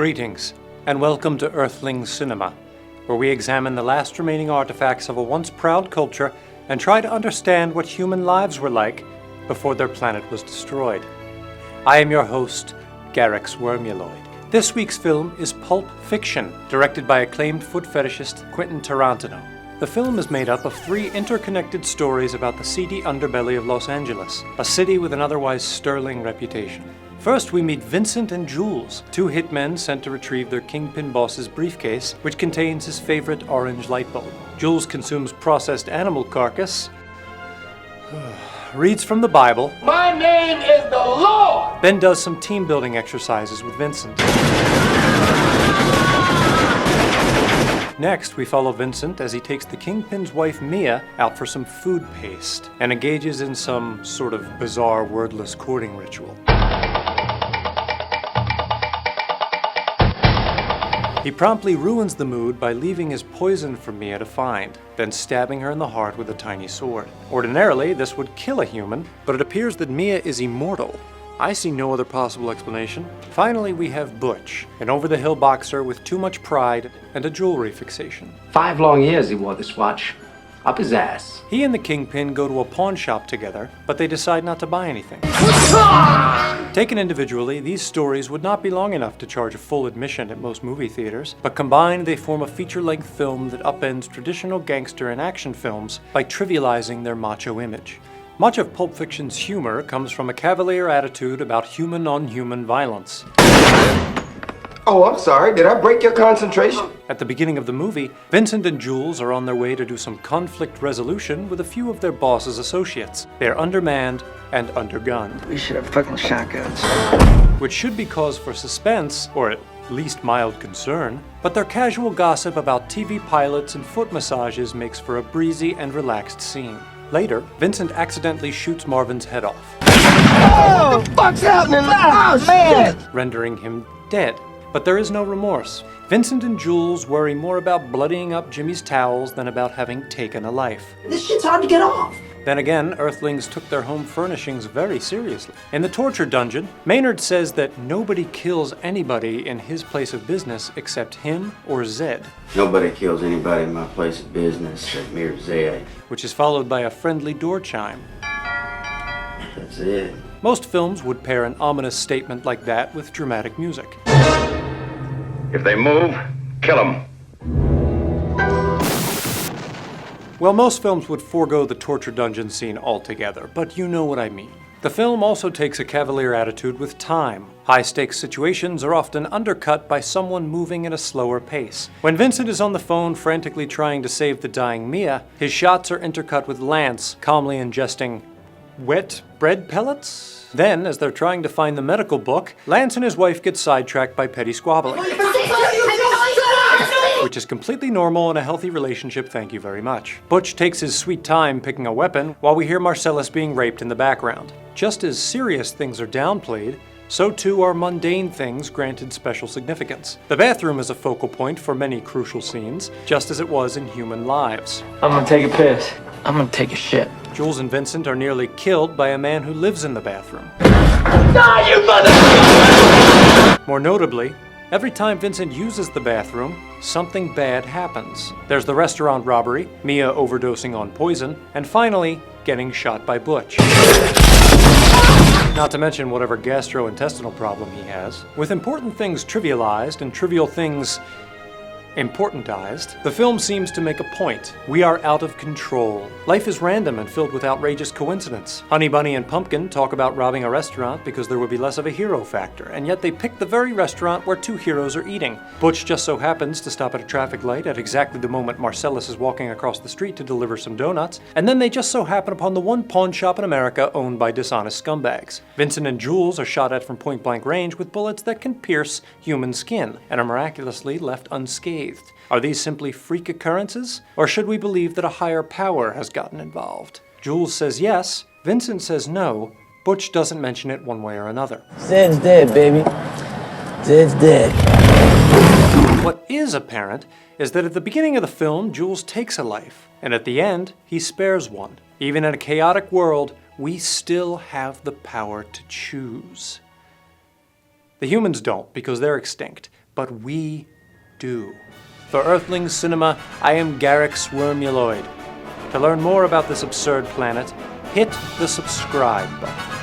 Greetings, and welcome to Earthling Cinema, where we examine the last remaining artifacts of a once proud culture and try to understand what human lives were like before their planet was destroyed. I am your host, Garyx Wormuloid. This week's film is Pulp Fiction, directed by acclaimed foot fetishist Quentin Tarantino. The film is made up of three interconnected stories about the seedy underbelly of Los Angeles, a city with an otherwise sterling reputation. First, we meet Vincent and Jules, two hitmen sent to retrieve their kingpin boss's briefcase, which contains his favorite orange light bulb. Jules consumes processed animal carcass, reads from the Bible. My name is the Lord! Then does some team-building exercises with Vincent. Next, we follow Vincent as he takes the Kingpin's wife Mia out for some food paste and engages in some sort of bizarre wordless courting ritual. He promptly ruins the mood by leaving his poison for Mia to find, then stabbing her in the heart with a tiny sword. Ordinarily, this would kill a human, but it appears that Mia is immortal. I see no other possible explanation. Finally, we have Butch, an over-the-hill boxer with too much pride and a jewelry fixation. 5 long years he wore this watch. Up his ass. He and the Kingpin go to a pawn shop together, but they decide not to buy anything. Taken individually, these stories would not be long enough to charge a full admission at most movie theaters, but combined they form a feature-length film that upends traditional gangster and action films by trivializing their macho image. Much of Pulp Fiction's humor comes from a cavalier attitude about human-on-human violence. Oh, I'm sorry. Did I break your concentration? At the beginning of the movie, Vincent and Jules are on their way to do some conflict resolution with a few of their boss's associates. They are undermanned and undergunned. We should have fucking shotguns. Which should be cause for suspense, or at least mild concern, but their casual gossip about TV pilots and foot massages makes for a breezy and relaxed scene. Later, Vincent accidentally shoots Marvin's head off. Oh, what the fuck's happening? Oh, man! Rendering him dead. But there is no remorse. Vincent and Jules worry more about bloodying up Jimmy's towels than about having taken a life. This shit's hard to get off. Then again, Earthlings took their home furnishings very seriously. In the torture dungeon, Maynard says that nobody kills anybody in his place of business except him or Zed. Nobody kills anybody in my place of business except me or Zed. Which is followed by a friendly door chime. That's it. Most films would pair an ominous statement like that with dramatic music. If they move, kill them. Well, most films would forego the torture dungeon scene altogether, but you know what I mean. The film also takes a cavalier attitude with time. High-stakes situations are often undercut by someone moving at a slower pace. When Vincent is on the phone frantically trying to save the dying Mia, his shots are intercut with Lance calmly ingesting wet bread pellets? Then, as they're trying to find the medical book, Lance and his wife get sidetracked by petty squabbling. Which is completely normal in a healthy relationship, thank you very much. Butch takes his sweet time picking a weapon, while we hear Marcellus being raped in the background. Just as serious things are downplayed, so too are mundane things granted special significance. The bathroom is a focal point for many crucial scenes, just as it was in human lives. I'm gonna take a piss. I'm gonna take a shit. Jules and Vincent are nearly killed by a man who lives in the bathroom. Die, you motherfucker! More notably, every time Vincent uses the bathroom, something bad happens. There's the restaurant robbery, Mia overdosing on poison, and finally, getting shot by Butch. Not to mention whatever gastrointestinal problem he has. With important things trivialized and trivial things importantized, the film seems to make a point. We are out of control. Life is random and filled with outrageous coincidence. Honey Bunny and Pumpkin talk about robbing a restaurant because there would be less of a hero factor, and yet they pick the very restaurant where two heroes are eating. Butch just so happens to stop at a traffic light at exactly the moment Marcellus is walking across the street to deliver some donuts, and then they just so happen upon the one pawn shop in America owned by dishonest scumbags. Vincent and Jules are shot at from point-blank range with bullets that can pierce human skin, and are miraculously left unscathed. Are these simply freak occurrences? Or should we believe that a higher power has gotten involved? Jules says yes, Vincent says no, Butch doesn't mention it one way or another. Zed's dead, baby. Zed's dead. What is apparent is that at the beginning of the film, Jules takes a life, and at the end, he spares one. Even in a chaotic world, we still have the power to choose. The humans don't, because they're extinct. but we do. For Earthling Cinema, I am Garyx Wormuloid. To learn more about this absurd planet, hit the subscribe button.